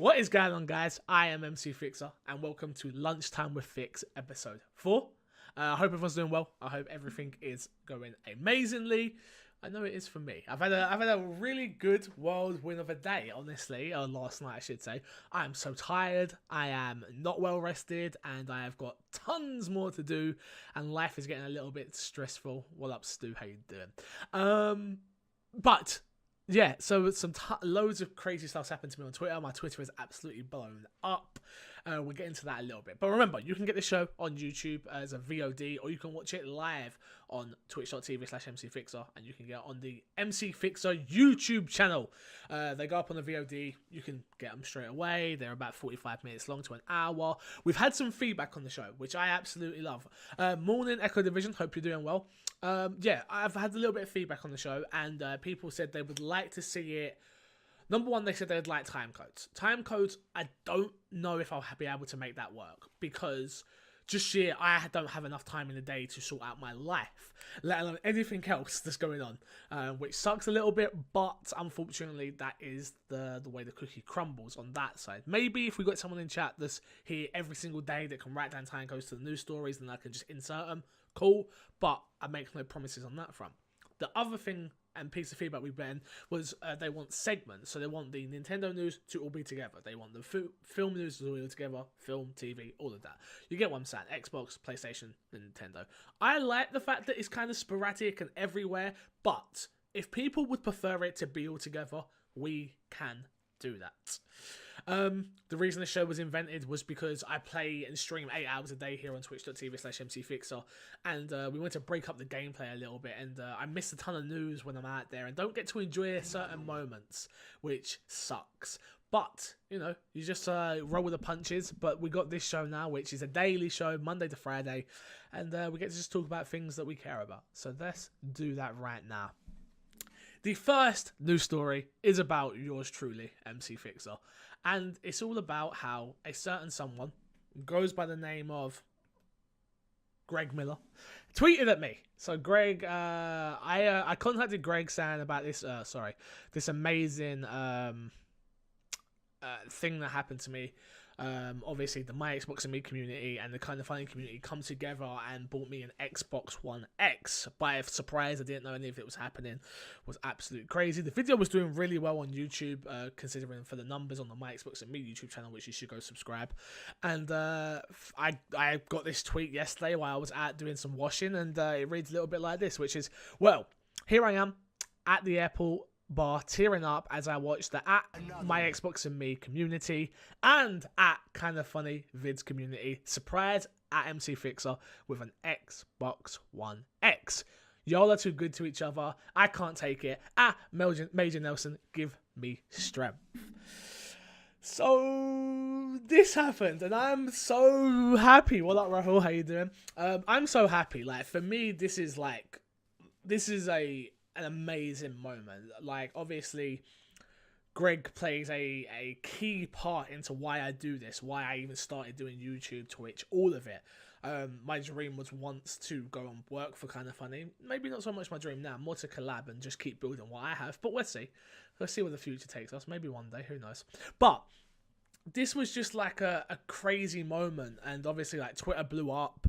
What is going on, guys? I am MC Fixer, and welcome to Lunchtime with Fix episode 4. I hope everyone's doing well. I hope everything is going amazingly. I know it is for me. I've had a really good whirlwind of a day, honestly, or last night I should say. I am so tired, I am not well rested, and I have got tons more to do, and life is getting a little bit stressful. What up, Stu? How you doing? But yeah, so loads of crazy stuff's happened to me on Twitter. My Twitter is absolutely blown up. We'll get into that a little bit. But remember, you can get the show on YouTube as a VOD, or you can watch it live on twitch.tv/MCFixer, and you can get it on the MC Fixer YouTube channel. They go up on the VOD. You can get them straight away. They're about 45 minutes long to an hour. We've had some feedback on the show, which I absolutely love. Morning, Echo Division. Hope you're doing well. Yeah, I've had a little bit of feedback on the show, and people said they would like to see it. Number one, they said they'd like time codes. Time codes, I don't know if I'll be able to make that work, because just yet I don't have enough time in the day to sort out my life, let alone anything else that's going on, which sucks a little bit, but unfortunately that is the way the cookie crumbles on that side. Maybe if we got someone in chat that's here every single day that can write down time codes to the news stories, then I can just insert them, cool, but I make no promises on that front. The other thing and piece of feedback we've been was they want segments, so they want the Nintendo news to all be together. They want the film news to all be together, film, TV, all of that. You get what I'm saying? Xbox, PlayStation, and Nintendo. I like the fact that it's kind of sporadic and everywhere, but if people would prefer it to be all together, we can do that. The reason the show was invented was because I play and stream 8 hours a day here on twitch.tv/MCFixer, and we want to break up the gameplay a little bit, and I miss a ton of news when I'm out there and don't get to enjoy certain moments, which sucks. But, you know, you just roll with the punches. But we got this show now, which is a daily show, Monday to Friday, and we get to just talk about things that we care about. So let's do that right now. The first news story is about yours truly, MC Fixer, and it's all about how a certain someone goes by the name of Greg Miller tweeted at me. So Greg, I contacted Greg saying about this this amazing thing that happened to me. Obviously the My Xbox and Me community and the Kind of Funny community come together and bought me an Xbox One X. By surprise, I didn't know any of it was happening. It was absolutely crazy. The video was doing really well on YouTube, considering for the numbers on the My Xbox and Me YouTube channel, which you should go subscribe. And I got this tweet yesterday while I was out doing some washing, and it reads a little bit like this, which is, well, here I am at the airport bar tearing up as I watch the at My Xbox and Me community and at Kind of Funny Vids community surprise at MC Fixer with an Xbox One X. Y'all are too good to each other. I can't take it. Major Nelson, give me strength. So this happened, and I'm so happy. What up, Rahul? How you doing? I'm so happy. Like, for me, this is an amazing moment. Like, obviously Greg plays a key part into why I do this, why I even started doing YouTube, Twitch, all of it. My dream was once to go and work for Kind of Funny. Maybe not so much my dream now, more to collab and just keep building what I have, but let's see where the future takes us. Maybe one day, who knows. But this was just like a crazy moment, and obviously like Twitter blew up,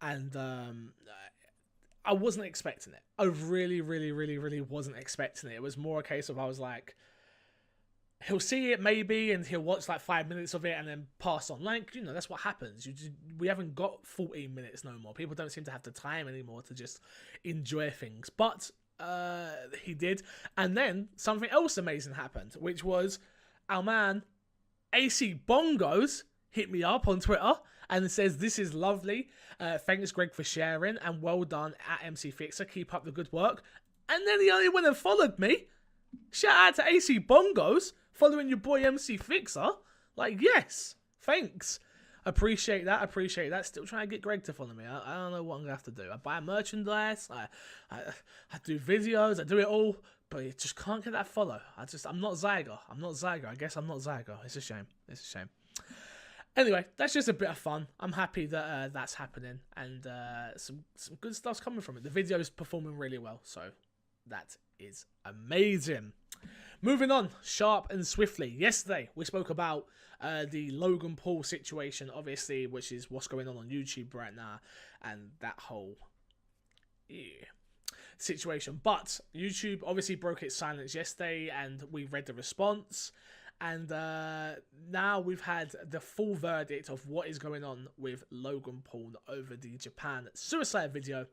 and I wasn't expecting it. I really wasn't expecting it. It was more a case of I was like, he'll see it maybe, and he'll watch like 5 minutes of it and then pass on. Like, you know, that's what happens. We haven't got 14 minutes no more. People don't seem to have the time anymore to just enjoy things. But he did. And then something else amazing happened, which was our man AC Bongos hit me up on Twitter and says, this is lovely. Thanks, Greg, for sharing, and well done at MC Fixer. Keep up the good work. And then he only went and followed me. Shout out to AC Bongos, following your boy MC Fixer. Like, yes, thanks. Appreciate that. Still trying to get Greg to follow me. I don't know what I'm going to have to do. I buy merchandise. I do videos. I do it all. But you just can't get that follow. I'm not Zyger. I guess I'm not Zyger. It's a shame. Anyway, that's just a bit of fun. I'm happy that that's happening, and some good stuff's coming from it. The video is performing really well, so that is amazing. Moving on, sharp and swiftly. Yesterday, we spoke about the Logan Paul situation, obviously, which is what's going on YouTube right now, and that whole situation. But YouTube obviously broke its silence yesterday, and we read the response. And now we've had the full verdict of what is going on with Logan Paul over the Japan suicide video.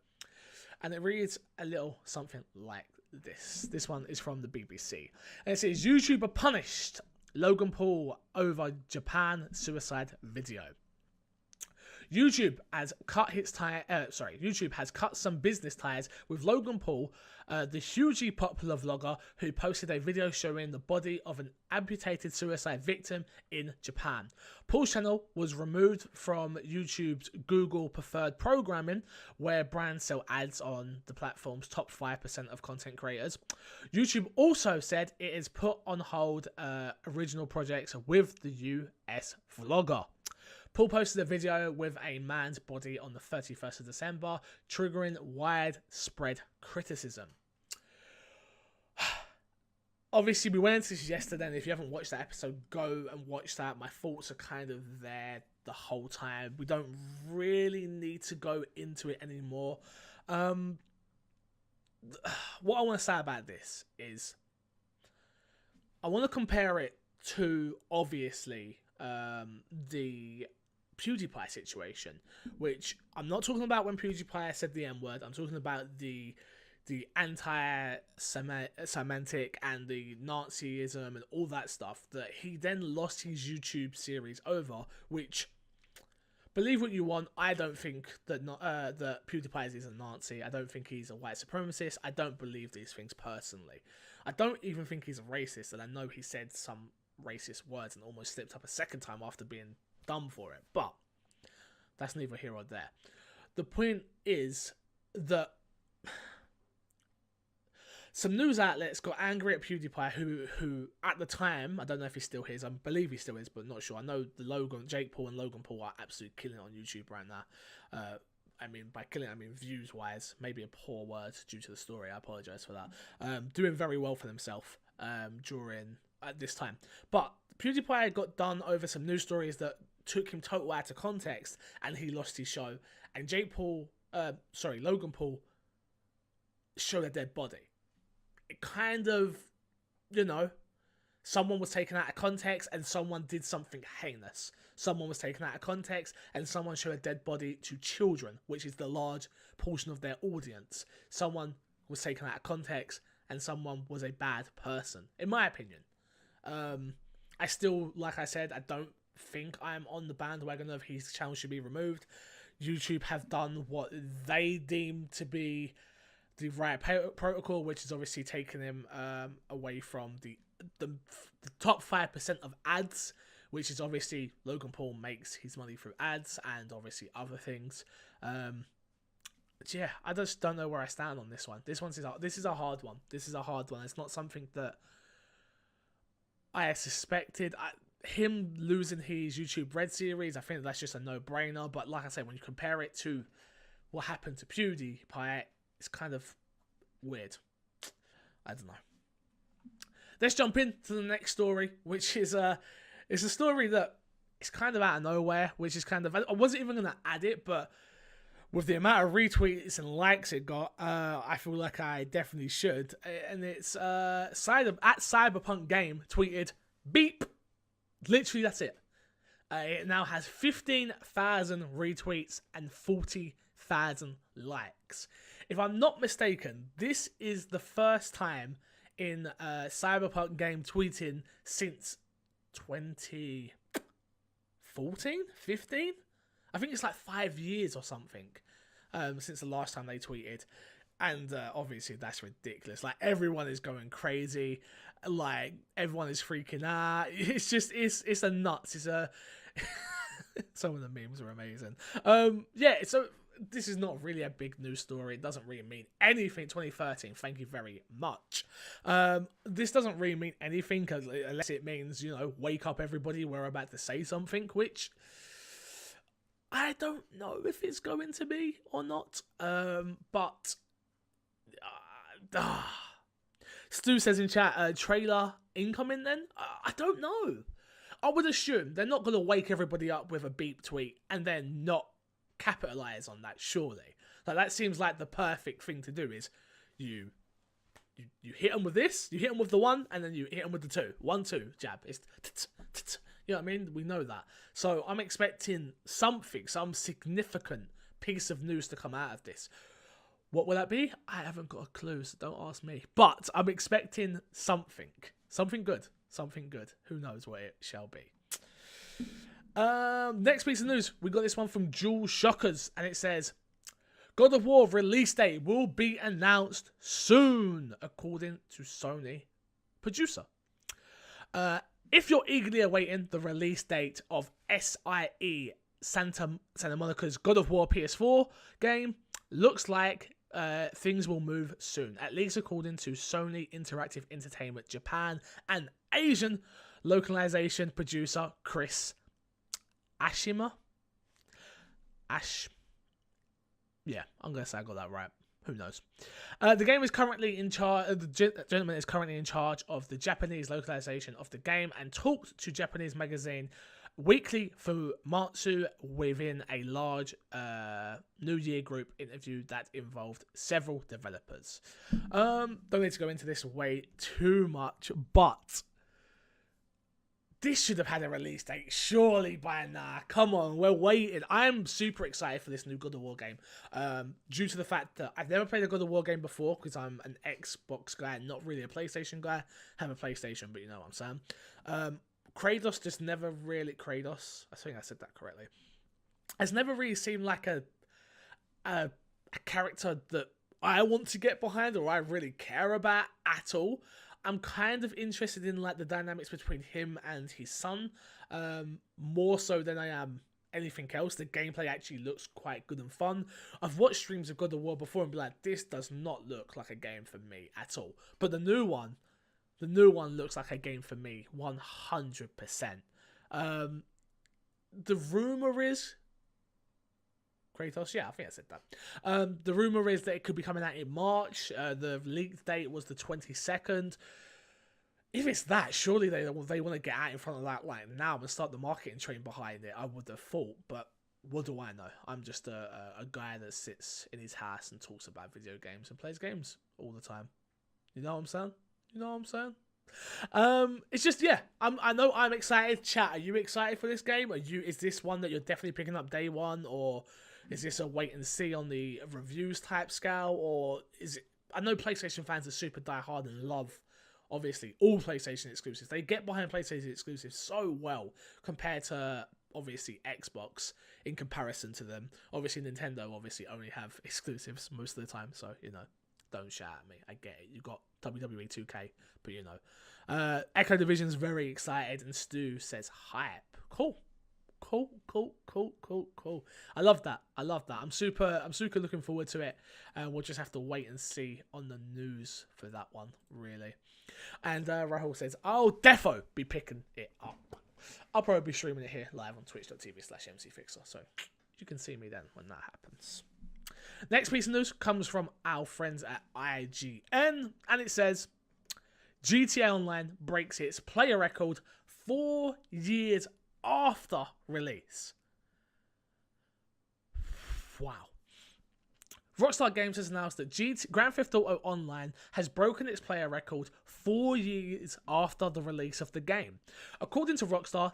And it reads a little something like this. This one is from the BBC. And it says, YouTuber punished Logan Paul over Japan suicide video. YouTube has cut some business ties with Logan Paul, the hugely popular vlogger who posted a video showing the body of an amputated suicide victim in Japan. Paul's channel was removed from YouTube's Google preferred programming, where brands sell ads on the platform's top 5% of content creators. YouTube also said it has put on hold original projects with the US vlogger. Paul posted a video with a man's body on the 31st of December, triggering widespread criticism. Obviously, we went into this yesterday, and if you haven't watched that episode, go and watch that. My thoughts are kind of there the whole time. We don't really need to go into it anymore. What I want to say about this is I want to compare it to, obviously, the PewDiePie situation, which I'm not talking about when PewDiePie said the N-word. I'm talking about the anti-Semitic and the Nazism and all that stuff that he then lost his YouTube series over, which, believe what you want, I don't think that that PewDiePie is a Nazi. I don't think he's a white supremacist. I don't believe these things personally. I don't even think he's a racist, and I know he said some racist words and almost slipped up a second time after being done for it, but that's neither here or there. The point is that some news outlets got angry at PewDiePie, who at the time, I don't know if he still is, I believe he still is, but not sure. I know Jake Paul and Logan Paul are absolutely killing it on YouTube right now. I mean, by killing, I mean views-wise, maybe a poor word due to the story. I apologise for that. Doing very well for themselves during at this time. But PewDiePie got done over some news stories that took him total out of context, and he lost his show. And Logan Paul showed a dead body. It kind of, someone was taken out of context and someone did something heinous. Someone was taken out of context and someone showed a dead body to children, which is the large portion of their audience. Someone was taken out of context and someone was a bad person, in my opinion. I still, like I said, I don't think I'm on the bandwagon of his channel should be removed. YouTube have done what they deem to be the right protocol, which is obviously taking him away from the top 5% of ads, which is obviously Logan Paul makes his money through ads and obviously other things. Yeah, I just don't know where I stand on this one. This is a hard one. This is a hard one. It's not something that I suspected. Him losing his YouTube Red series, I think that's just a no-brainer. But like I said, when you compare it to what happened to PewDiePie, it's kind of weird. I don't know. Let's jump into the next story, which is it's a story that is kind of out of nowhere, which is kind of, I wasn't even going to add it, but with the amount of retweets and likes it got, I feel like I definitely should. And it's at Cyberpunk Game tweeted, beep. Literally, that's it. It now has 15,000 retweets and 40,000 likes. If I'm not mistaken, this is the first time in Cyberpunk Game tweeting since 2014, 15? I think it's like 5 years or something since the last time they tweeted. And obviously that's ridiculous. Like, everyone is going crazy. Like, everyone is freaking out. It's just, it's a nuts. It's a... Some of the memes are amazing. Yeah, so this is not really a big news story. It doesn't really mean anything. 2013, thank you very much. This doesn't really mean anything unless it means, wake up everybody, we're about to say something, which I don't know if it's going to be or not. But Stu says in chat, trailer incoming then? I don't know. I would assume they're not going to wake everybody up with a beep tweet and then not capitalize on that, surely. Like, that seems like the perfect thing to do is you hit them with this, you hit them with the one, and then you hit them with the two. 1-2 jab. It's you know what I mean? We know that. So I'm expecting something, some significant piece of news to come out of this. What will that be? I haven't got a clue, so don't ask me. But I'm expecting something. Something good. Something good. Who knows what it shall be. Next piece of news. We got this one from Jules Shockers, and it says, God of War release date will be announced soon, according to Sony producer. If you're eagerly awaiting the release date of SIE Santa Monica's God of War PS4 game, looks like things will move soon, at least according to Sony Interactive Entertainment Japan and Asian localization producer Chris Ashima. Yeah, I'm going to say I got that right. Who knows? The game is currently in charge. The gentleman is currently in charge of the Japanese localization of the game and talked to Japanese magazine Weekly Fumatsu within a large New Year group interview that involved several developers. Don't need to go into this way too much, but this should have had a release date surely by now. Come on, we're waiting. I'm super excited for this new God of War game. Due to the fact that I've never played a God of War game before because I'm an Xbox guy, not really a PlayStation guy. I have a PlayStation, but you know what I'm saying. Kratos just never really... Kratos? I think I said that correctly. Has never really seemed like a character that I want to get behind or I really care about at all. I'm kind of interested in like the dynamics between him and his son, more so than I am anything else. The gameplay actually looks quite good and fun. I've watched streams of God of War before and be like, this does not look like a game for me at all. But the new one looks like a game for me, 100%. The rumor is Kratos, yeah, I think I said that. The rumor is that it could be coming out in March. The leaked date was the 22nd. If it's that, surely they want to get out in front of that like now and start the marketing train behind it. I would have thought, but what do I know? I'm just a guy that sits in his house and talks about video games and plays games all the time. You know what I'm saying? It's just, yeah, I know I'm excited. Chat, are you excited for this game? Is this one that you're definitely picking up day one, or is this a wait and see on the reviews type scale, or is it... I know PlayStation fans are super diehard and love, obviously, all PlayStation exclusives. They get behind PlayStation exclusives so well compared to, obviously, Xbox in comparison to them. Obviously, Nintendo only have exclusives most of the time, so, you know, don't shout at me. I get it. You got WWE 2K, but, you know. Echo Division's very excited, and Stu says hype. Cool. I love that. I'm super looking forward to it. We'll just have to wait and see on the news for that one, really. And Rahul says, I'll defo be picking it up. I'll probably be streaming it here live on twitch.tv/mcfixer, so you can see me then when that happens. Next piece of news comes from our friends at IGN, and it says, GTA Online breaks its player record 4 years after release. Wow. Rockstar Games has announced that Grand Theft Auto Online has broken its player record 4 years after the release of the game. According to Rockstar,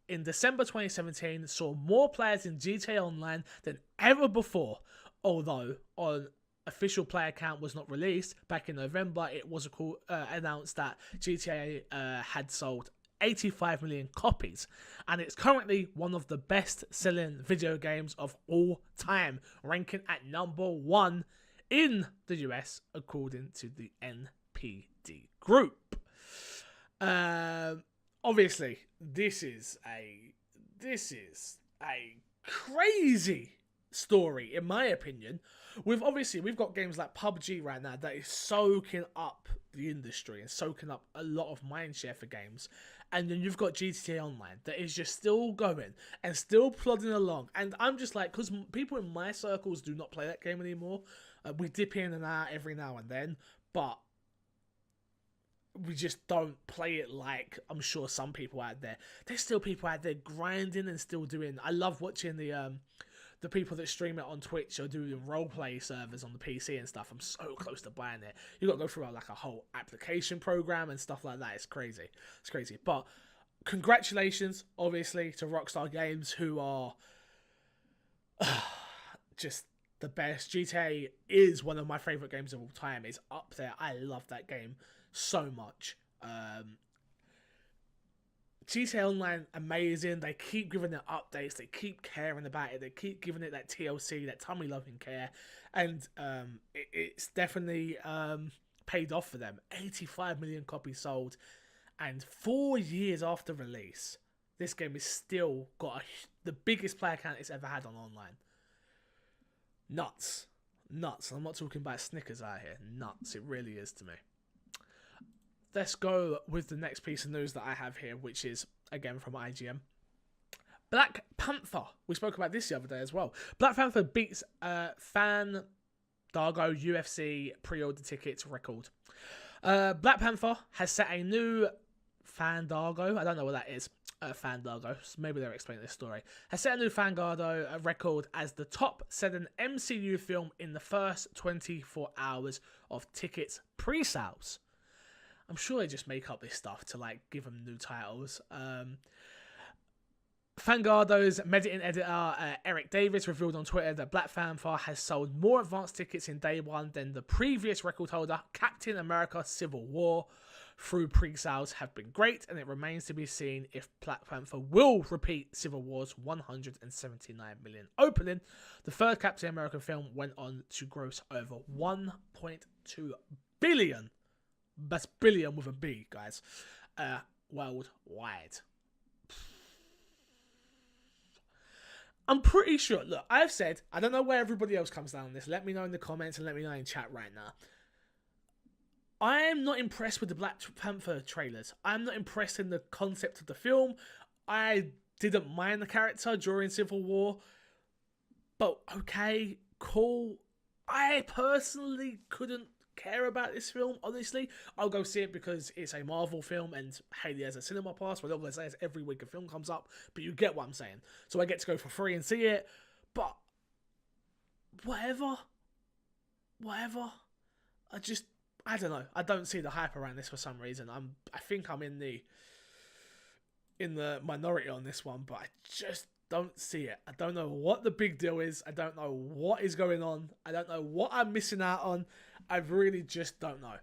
in December 2017, saw more players in GTA Online than ever before, although on official player count was not released. Back in November, it was announced that GTA had sold 85 million copies, and it's currently one of the best-selling video games of all time, ranking at #1 in the US according to the NPD Group. Obviously, this is a crazy story, in my opinion. We've got games like PUBG right now that is soaking up the industry and soaking up a lot of mindshare for games. And then you've got GTA Online that is just still going and still plodding along. And I'm just like, because people in my circles do not play that game anymore. We dip in and out every now and then. But we just don't play it like I'm sure some people out there. There's still people out there grinding and still doing. I love watching the people that stream it on Twitch or do roleplay servers on the PC and stuff. I'm so close to buying it. You got to go through like a whole application program and stuff like that. It's crazy. It's crazy. But congratulations, obviously, to Rockstar Games, who are just the best. GTA is one of my favorite games of all time. It's up there. I love that game so much. GTA Online, amazing. They keep giving it updates. They keep caring about it. They keep giving it that TLC, that tummy loving care. And it's definitely paid off for them. 85 million copies sold. And 4 years after release, this game has still got the biggest player count it's ever had on online. Nuts. Nuts. I'm not talking about Snickers out here. Nuts. It really is to me. Let's go with the next piece of news that I have here, which is, again, from IGN. Black Panther. We spoke about this the other day as well. Black Panther beats Fandango UFC pre-order tickets record. Black Panther has set a new Fandango. I don't know what that is. Fandango. So maybe they're explaining this story. Has set a new Fandango record as the top-selling MCU film in the first 24 hours of tickets pre-sales. I'm sure they just make up this stuff to like give them new titles. Fandango's Mediting editor Eric Davis revealed on Twitter that Black Panther has sold more advance tickets in day one than the previous record holder, Captain America: Civil War. Through pre-sales have been great, and it remains to be seen if Black Panther will repeat Civil War's 179 million opening. The third Captain America film went on to gross over 1.2 billion. That's billion with a B, guys. Worldwide. I'm pretty sure. Look, I've said, I don't know where everybody else comes down on this. Let me know in the comments and let me know in chat right now. I am not impressed with the Black Panther trailers. I'm not impressed in the concept of the film. I didn't mind the character during Civil War. But okay, cool. I personally couldn't care about this film, honestly. I'll go see it because it's a Marvel film and Haley has a cinema pass. Well, all I say is every week a film comes up, but you get what I'm saying. So I get to go for free and see it. But whatever. I don't know. I don't see the hype around this for some reason. I think I'm in the minority on this one, but I just don't see it. I don't know what the big deal is. I don't know what is going on. I don't know what I'm missing out on. I really just don't know.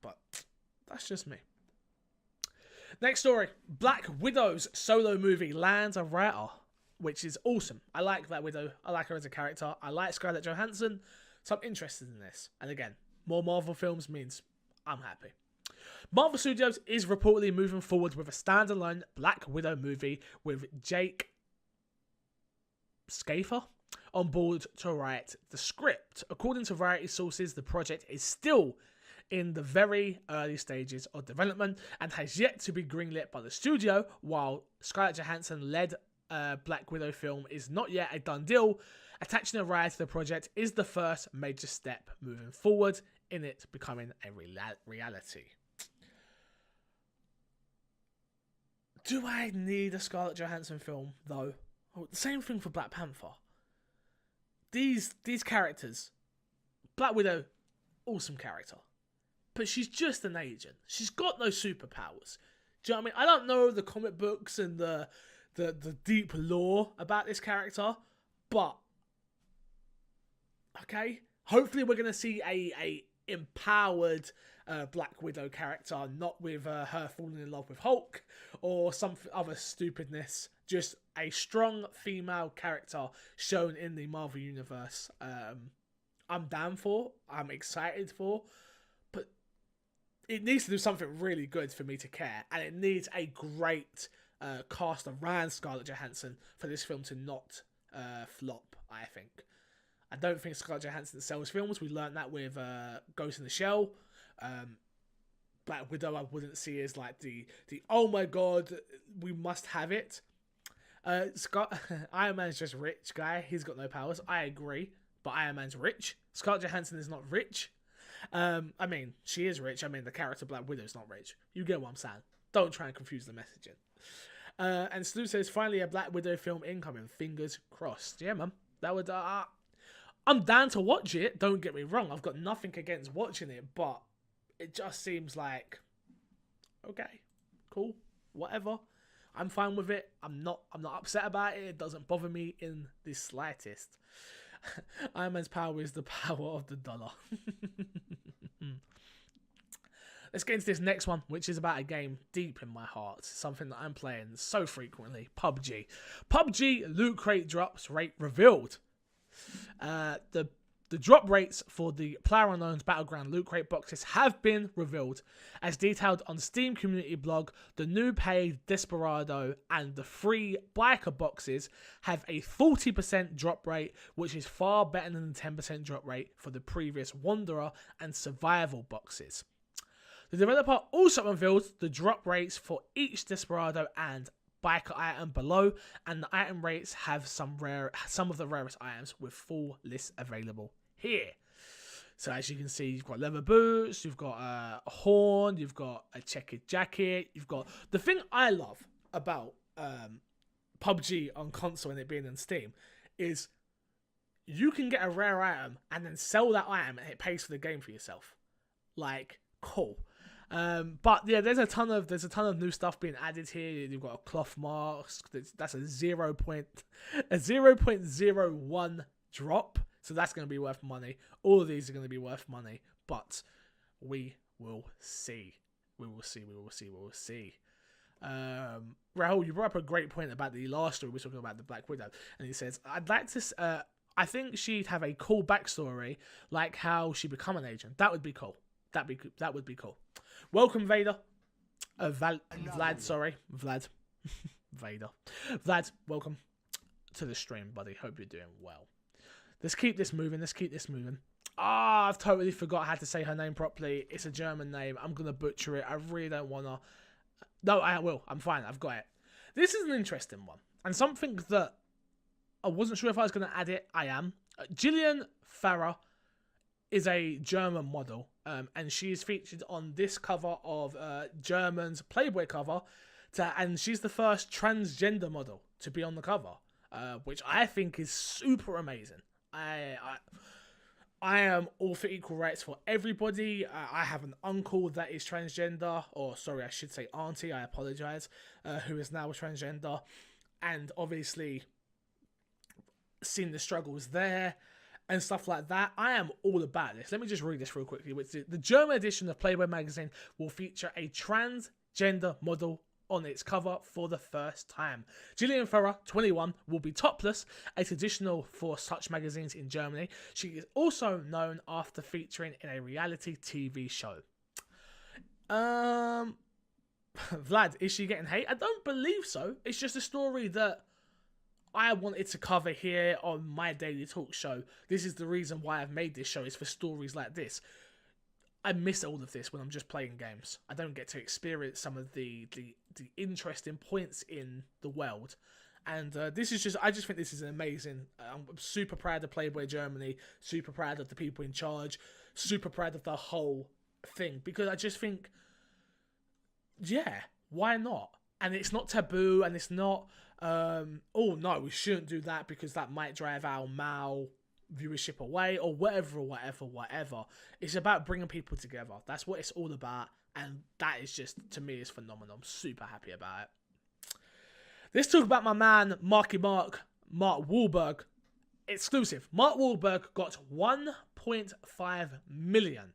But that's just me. Next story. Black Widow's solo movie lands a writer, which is awesome. I like Black Widow. I like her as a character. I like Scarlett Johansson. So I'm interested in this. And again, more Marvel films means I'm happy. Marvel Studios is reportedly moving forward with a standalone Black Widow movie with Jake Schaefer on board to write the script. According to Variety sources, the project is still in the very early stages of development and has yet to be greenlit by the studio, while Scarlett Johansson-led Black Widow film is not yet a done deal. Attaching a writer to the project is the first major step moving forward in it becoming a reality. Do I need a Scarlett Johansson film, though? Oh, the same thing for Black Panther. These characters, Black Widow, awesome character. But she's just an agent. She's got no superpowers. Do you know what I mean? I don't know the comic books and the deep lore about this character, but okay. Hopefully we're going to see a empowered Black Widow character, not with her falling in love with Hulk or some other stupidness. Just a strong female character shown in the Marvel Universe. I'm down for. I'm excited for. But it needs to do something really good for me to care. And it needs a great cast around Scarlett Johansson for this film to not flop, I think. I don't think Scarlett Johansson sells films. We learned that with Ghost in the Shell. Black Widow I wouldn't see as like the oh my god, we must have it. Iron Man's just rich guy. He's got no powers. I agree. But Iron Man's rich. Scarlett Johansson is not rich. I mean, she is rich. I mean, the character Black Widow's not rich. You get what I'm saying. Don't try and confuse the messaging. And Stu says, finally a Black Widow film incoming. Fingers crossed. Yeah, man. That would... I'm down to watch it. Don't get me wrong. I've got nothing against watching it, but it just seems like... Okay, cool, whatever. I'm fine with it. I'm not upset about it. It doesn't bother me in the slightest. Iron Man's power is the power of the dollar. Let's get into this next one, which is about a game deep in my heart. Something that I'm playing so frequently. PUBG. PUBG loot crate drops rate revealed. The drop rates for the PlayerUnknown's Battleground loot crate boxes have been revealed. As detailed on the Steam community blog, the new paid Desperado and the free Biker boxes have a 40% drop rate, which is far better than the 10% drop rate for the previous Wanderer and Survival boxes. The developer also unveiled the drop rates for each Desperado and Biker item below, and the item rates have some of the rarest items with full lists available here. So as you can see, you've got leather boots, you've got a horn, you've got a checkered jacket, you've got... The thing I love about PUBG on console and it being on Steam is you can get a rare item and then sell that item and it pays for the game for yourself. Like, cool. But yeah, there's a ton of new stuff being added here. You've got a cloth mask. That's a 0.01 drop. So that's going to be worth money. All of these are going to be worth money. But we will see. We will see. Rahul, you brought up a great point about the last story. We're talking about the Black Widow. And he says, I think she'd have a cool backstory, like how she become an agent. That would be cool. That would be cool. Welcome, Vader. Vlad. Vader. Vlad, welcome to the stream, buddy. Hope you're doing well. Let's keep this moving. I've totally forgot how to say her name properly. It's a German name. I'm going to butcher it. I really don't want to. No, I will. I'm fine. I've got it. This is an interesting one. And something that I wasn't sure if I was going to add it. I am. Gillian Farrer is a German model. And she is featured on this cover of German's Playboy cover. And she's the first transgender model to be on the cover. Which I think is super amazing. I am all for equal rights for everybody. I have an uncle that is transgender, or sorry, I should say auntie, I apologise, who is now a transgender, and obviously seen the struggles there and stuff like that. I am all about this. Let me just read this real quickly. The German edition of Playboy magazine will feature a transgender model on its cover for the first time. Gillian Farrer, 21, will be topless, a traditional for such magazines in Germany. She is also known after featuring in a reality TV show. Vlad, is she getting hate? I don't believe so. It's just a story that I wanted to cover here on my daily talk show. This is the reason why I've made this show, is for stories like this. I miss all of this when I'm just playing games. I don't get to experience some of the interesting points in the world. And this is I just think this is amazing. I'm super proud of Playboy Germany, super proud of the people in charge, super proud of the whole thing. Because I just think, yeah, why not? And it's not taboo, and it's not, oh no, we shouldn't do that because that might drive our male viewership away, or whatever. It's about bringing people together. That's what it's all about, and that is just, to me, is phenomenal. I'm super happy about it. Let's talk about my man Mark Wahlberg. Exclusive. Mark Wahlberg got 1.5 million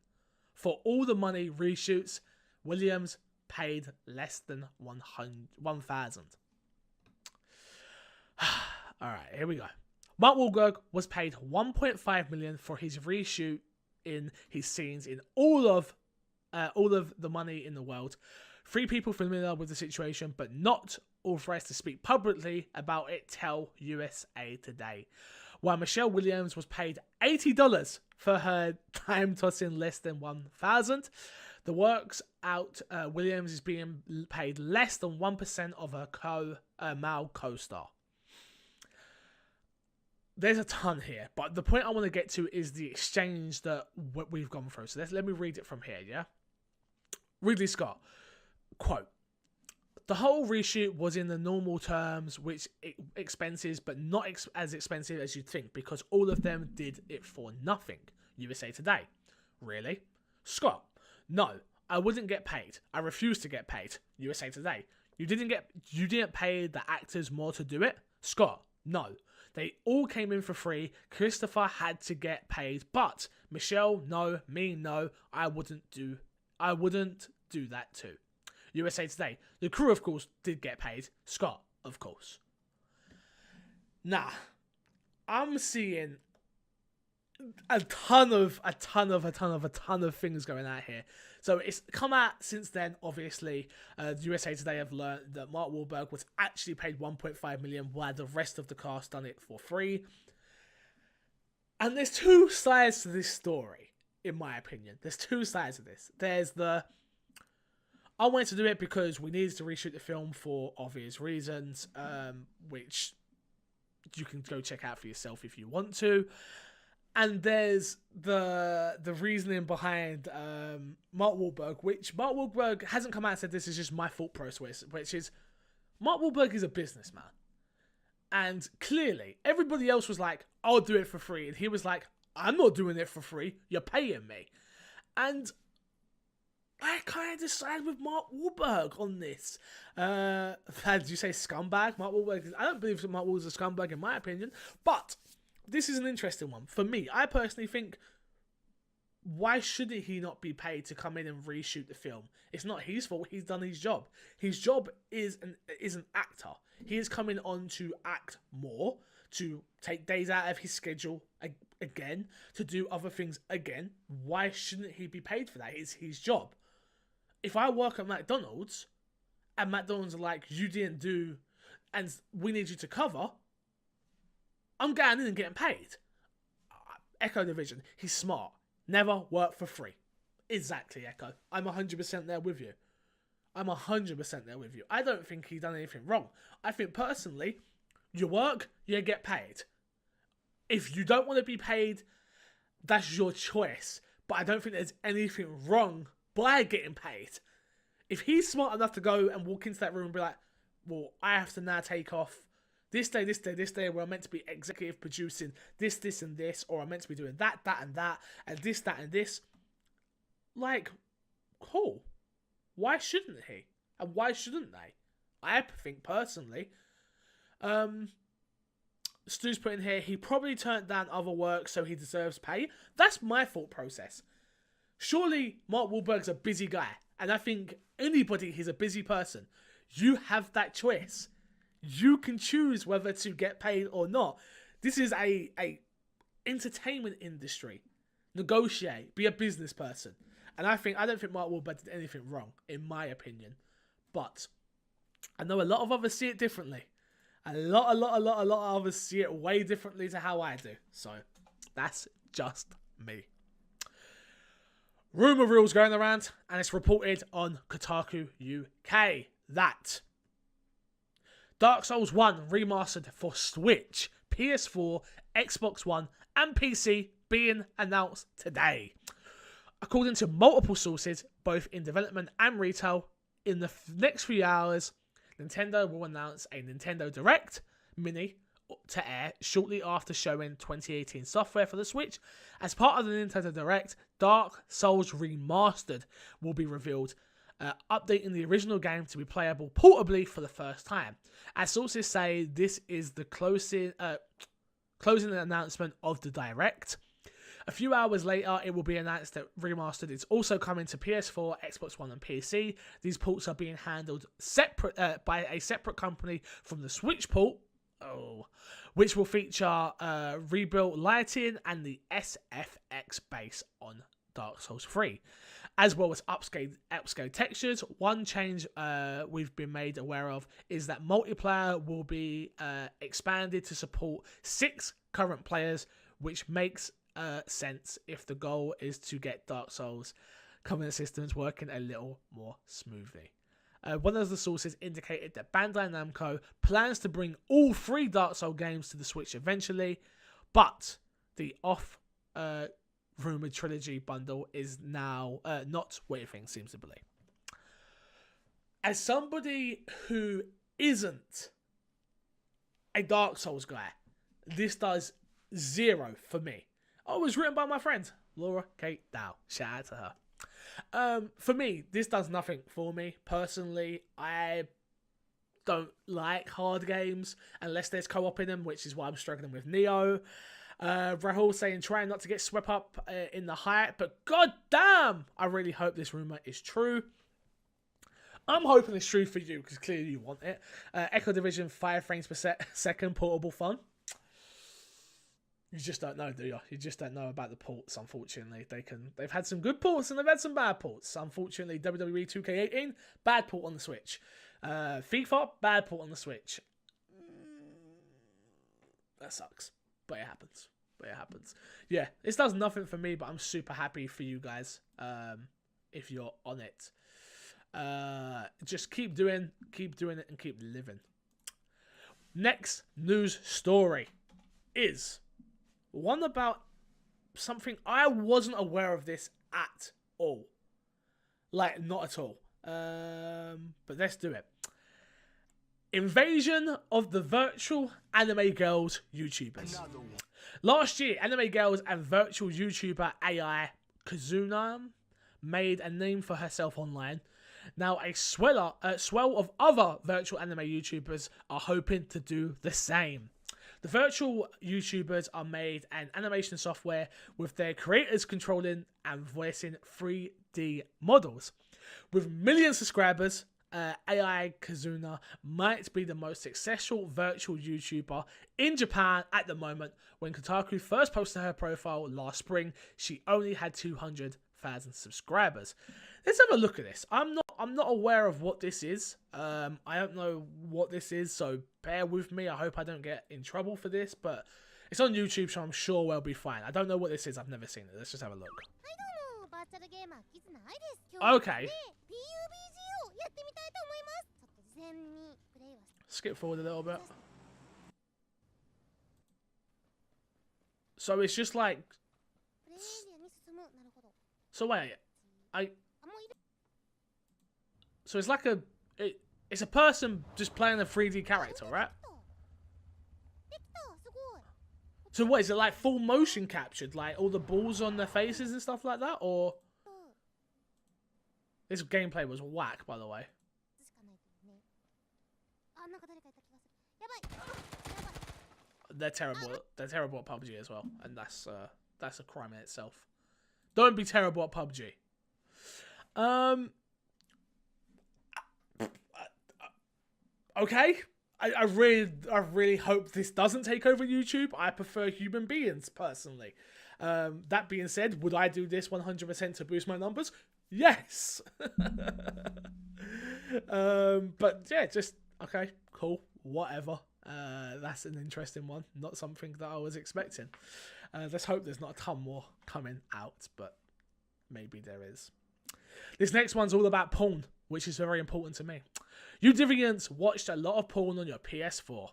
for all the money reshoots. Williams paid less than 1,000. Alright, here we go. Mark Wahlberg was paid 1.5 million for his reshoot in his scenes in all of the money in the world. 3 people familiar with the situation but not authorized to speak publicly about it tell USA Today. While Michelle Williams was paid $80 for her time tossing less than 1,000, the works out Williams is being paid less than 1% of her male co-star. there's a ton here, but the point I want to get to is the exchange that we've gone through. So let me read it from here, yeah? Ridley Scott, quote, "The whole reshoot was in the normal terms, which expenses, but not as expensive as you'd think, because all of them did it for nothing. USA Today, really? Scott, no, I wouldn't get paid. I refuse to get paid. USA Today, you didn't pay the actors more to do it? Scott, no. They all came in for free. Christopher had to get paid, but Michelle, no, me, no, I wouldn't do that too. USA Today, the crew, of course, did get paid. Scott, of course." Nah, I'm seeing a ton of things going out here. So it's come out since then, obviously. USA Today have learned that Mark Wahlberg was actually paid $1.5 million, while the rest of the cast done it for free. And there's two sides to this story, in my opinion. There's two sides of this. There's the, I wanted to do it because we needed to reshoot the film for obvious reasons, which you can go check out for yourself if you want to. And there's the reasoning behind Mark Wahlberg, which Mark Wahlberg hasn't come out and said this is just my thought process, which is Mark Wahlberg is a businessman. And clearly, everybody else was like, I'll do it for free. And he was like, I'm not doing it for free. You're paying me. And I kind of decide with Mark Wahlberg on this. Did you say scumbag? Mark Wahlberg, I don't believe Mark Wahlberg is a scumbag in my opinion. But this is an interesting one. For me, I personally think, why should he not be paid to come in and reshoot the film? It's not his fault. He's done his job. His job is an actor. He is coming on to act more, to take days out of his schedule again, to do other things again. Why shouldn't he be paid for that? It's his job. If I work at McDonald's and McDonald's are like, you didn't do, and we need you to cover, I'm going in and getting paid. Echo Division, he's smart. Never work for free. Exactly, Echo. I'm 100% there with you. I'm 100% there with you. I don't think he's done anything wrong. I think personally, you work, you get paid. If you don't want to be paid, that's your choice. But I don't think there's anything wrong by getting paid. If he's smart enough to go and walk into that room and be like, well, I have to now take off this day where I'm meant to be executive producing this, and this, or I'm meant to be doing that, and that, and this, that, and this. Like, cool. Why shouldn't he? And why shouldn't they? I think, personally, Stu's put in here, he probably turned down other work, so he deserves pay. That's my thought process. Surely, Mark Wahlberg's a busy guy, and I think anybody who's a busy person, you have that choice. You can choose whether to get paid or not. This is a entertainment industry. Negotiate. Be a business person. And I don't think Mark Wahlberg did anything wrong, in my opinion. But I know a lot of others see it differently. A lot of others see it way differently to how I do. So that's just me. Rumour reels going around, and it's reported on Kotaku UK that Dark Souls 1 remastered for Switch, PS4, Xbox One, and PC being announced today. According to multiple sources, both in development and retail, in the next few hours, Nintendo will announce a Nintendo Direct Mini to air shortly after showing 2018 software for the Switch. As part of the Nintendo Direct, Dark Souls Remastered will be revealed, updating the original game to be playable portably for the first time. As sources say, this is the closing announcement of the Direct. A few hours later, it will be announced that Remastered is also coming to PS4, Xbox One, and PC. These ports are being handled separate by a separate company from the Switch port, which will feature rebuilt lighting and the SFX base on Dark Souls 3, as well as upscale textures. One change we've been made aware of is that multiplayer will be expanded to support 6 current players, which makes sense if the goal is to get Dark Souls combat systems working a little more smoothly. One of the sources indicated that Bandai Namco plans to bring all 3 Dark Souls games to the Switch eventually. But the rumored trilogy bundle is now not what you think seems to believe. As somebody who isn't a Dark Souls guy, this does 0 for me. Oh, it was written by my friend Laura Kate Dow. Shout out to her. For me, this does nothing for me personally. I don't like hard games unless there's co-op in them, which is why I'm struggling with Neo. Rahul saying trying not to get swept up in the hype, but god damn, I really hope this rumor is true. I'm hoping it's true for you because clearly you want it. Echo Division 5 frames per second portable fun. You just don't know, do you? You just don't know about the ports, unfortunately. They've had some good ports and they've had some bad ports. Unfortunately, WWE 2K18, bad port on the Switch. FIFA, bad port on the Switch. That sucks. But it happens. Yeah, this does nothing for me, but I'm super happy for you guys if you're on it. Just keep doing it and keep living. Next news story is one about something I wasn't aware of this at all. Like, not at all. But let's do it. Invasion of the virtual anime girls YouTubers. Last year, anime girls and virtual YouTuber AI Kazuna made a name for herself online. Now, a swell of other virtual anime YouTubers are hoping to do the same. The virtual YouTubers are made an animation software with their creators controlling and voicing 3D models. With millions of subscribers, AI Kazuna might be the most successful virtual YouTuber in Japan at the moment. When Kotaku first posted her profile last spring, she only had 200,000 subscribers. Let's have a look at this. I'm not aware of what this is. I don't know what this is, so bear with me. I hope I don't get in trouble for this, but it's on YouTube, so I'm sure we'll be fine. I don't know what this is. I've never seen it. Let's just have a look. Okay. Skip forward a little bit. So it's just like... So wait, so it's like it's a person just playing a 3D character, right? So what, is it like full motion captured, like all the balls on their faces and stuff like that, or? This gameplay was whack, by the way. They're terrible. They're terrible at PUBG as well, and that's a crime in itself. Don't be terrible at PUBG. Okay. I really hope this doesn't take over YouTube. I prefer human beings, personally. That being said, would I do this 100% to boost my numbers? Yes. But yeah, just okay, cool, whatever. That's an interesting one. Not something that I was expecting. Let's hope there's not a ton more coming out, but maybe there is. This next one's all about porn, which is very important to me. You deviants watched a lot of porn on your PS4.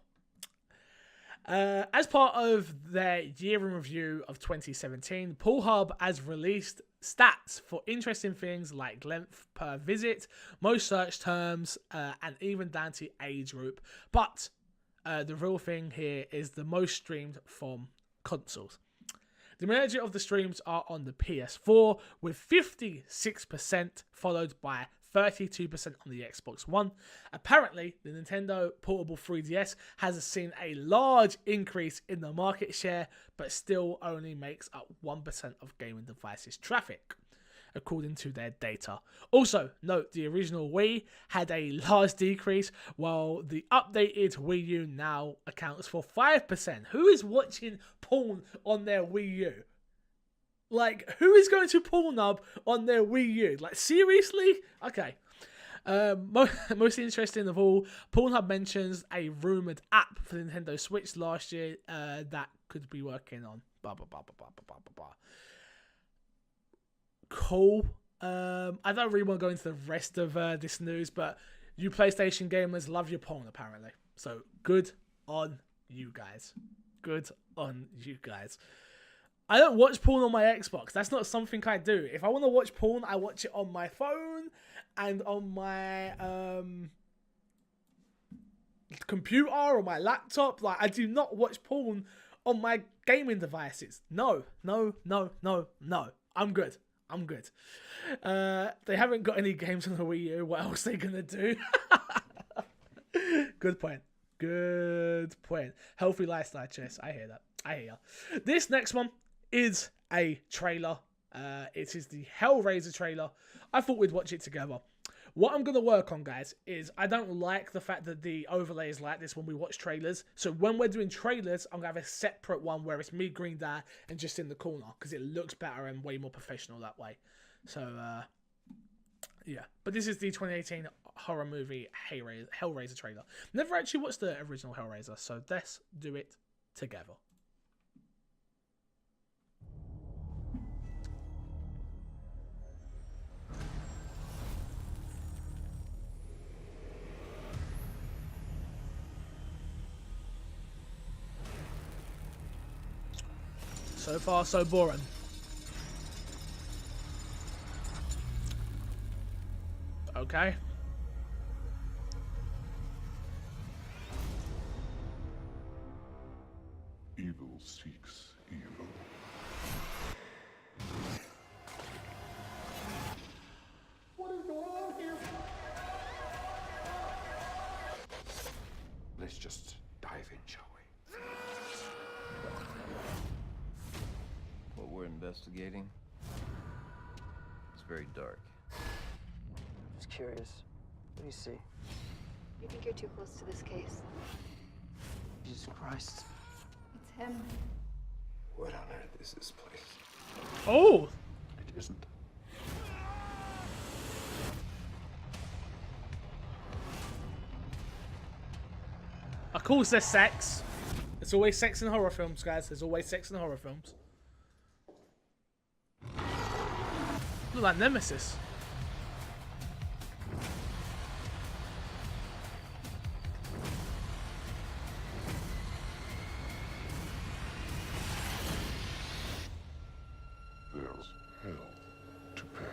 As part of their year in review of 2017, Pornhub has released stats for interesting things like length per visit, most search terms, and even down to age group. But the real thing here is the most streamed from consoles. The majority of the streams are on the PS4, with 56% followed by 32% on the Xbox One. Apparently, the Nintendo Portable 3DS has seen a large increase in the market share, but still only makes up 1% of gaming devices traffic, according to their data. Also, note the original Wii had a large decrease, while the updated Wii U now accounts for 5%. Who is watching porn on their Wii U? Like, who is going to Pornhub on their Wii U? Like, seriously? Okay. Most interesting of all, Pornhub mentions a rumoured app for the Nintendo Switch last year that could be working on blah, blah, blah, blah, blah, blah, blah, blah. Cool. I don't really want to go into the rest of this news, but you PlayStation gamers love your porn, apparently. So, good on you guys. Good on you guys. I don't watch porn on my Xbox. That's not something I do. If I want to watch porn, I watch it on my phone and on my computer or my laptop. Like, I do not watch porn on my gaming devices. No. I'm good. They haven't got any games on the Wii U. What else are they gonna do? Good point. Healthy lifestyle, Chess. I hear that. I hear ya. This next one is a trailer. It is the Hellraiser trailer. I thought we'd watch it together. What I'm going to work on, guys, is I don't like the fact that the overlay is like this when we watch trailers. So when we're doing trailers, I'm going to have a separate one where it's me, Green Dad, and just in the corner, because it looks better and way more professional that way. So, yeah. But this is the 2018 horror movie Hellraiser trailer. Never actually watched the original Hellraiser, so let's do it together. So far, so boring. Okay. Evil seeks evil. What is going on here? Let's just dive in, shall we? What we're investigating, it's very dark. Just curious. What do you see? You think you're too close to this case? Jesus Christ. It's him. What on earth is this place? Oh! It isn't. Of course there's sex. There's always sex in horror films, guys. There's always sex in horror films. Look like Nemesis. There's hell to pay.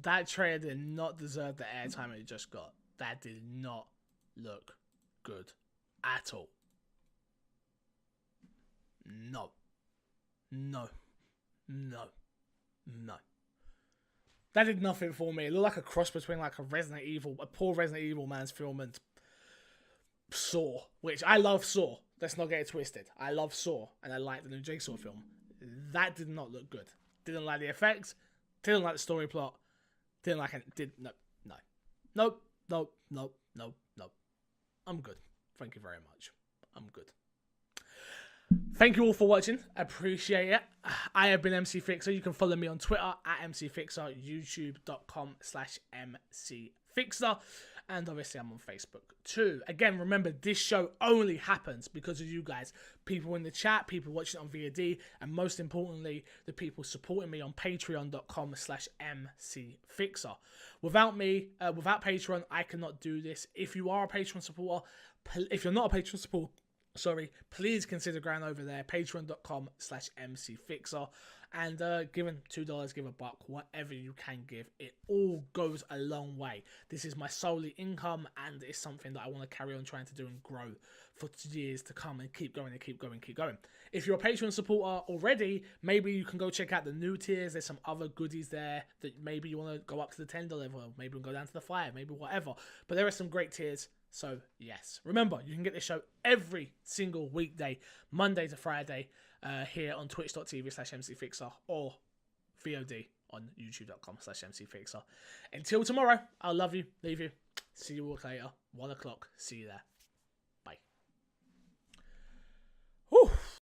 That trailer did not deserve the airtime it just got. That did not look good at all. No. That did nothing for me. It looked like a cross between like a poor Resident Evil man's film and Saw, which I love Saw. Let's not get it twisted. I love Saw and I like the new Jigsaw film. That did not look good. Didn't like the effects. Didn't like the story plot. Didn't like it. Nope. I'm good. Thank you very much. I'm good. Thank you all for watching. Appreciate it. I have been MC Fixer. You can follow me on Twitter at MC Fixer, youtube.com/MC Fixer. And obviously I'm on Facebook too. Again, remember, this show only happens because of you guys. People in the chat, people watching it on VOD, and most importantly, the people supporting me on patreon.com/MC Fixer. Without me, without Patreon, I cannot do this. If you are a Patreon supporter, if you're not a Patreon supporter, please consider going over there, patreon.com/MC Fixer. And giving $2, give $1, whatever you can give, it all goes a long way. This is my solely income, and it's something that I want to carry on trying to do and grow for years to come, and keep going. If you're a Patreon supporter already, maybe you can go check out the new tiers. There's some other goodies there that maybe you want to go up to the $10 level, maybe go down to the $5, maybe whatever. But there are some great tiers. So yes, remember, you can get this show every single weekday, Monday to Friday, here on twitch.tv/MC Fixer or VOD on youtube.com/MC Fixer. Until tomorrow, I'll love you, leave you. See you all later. 1 o'clock. See you there.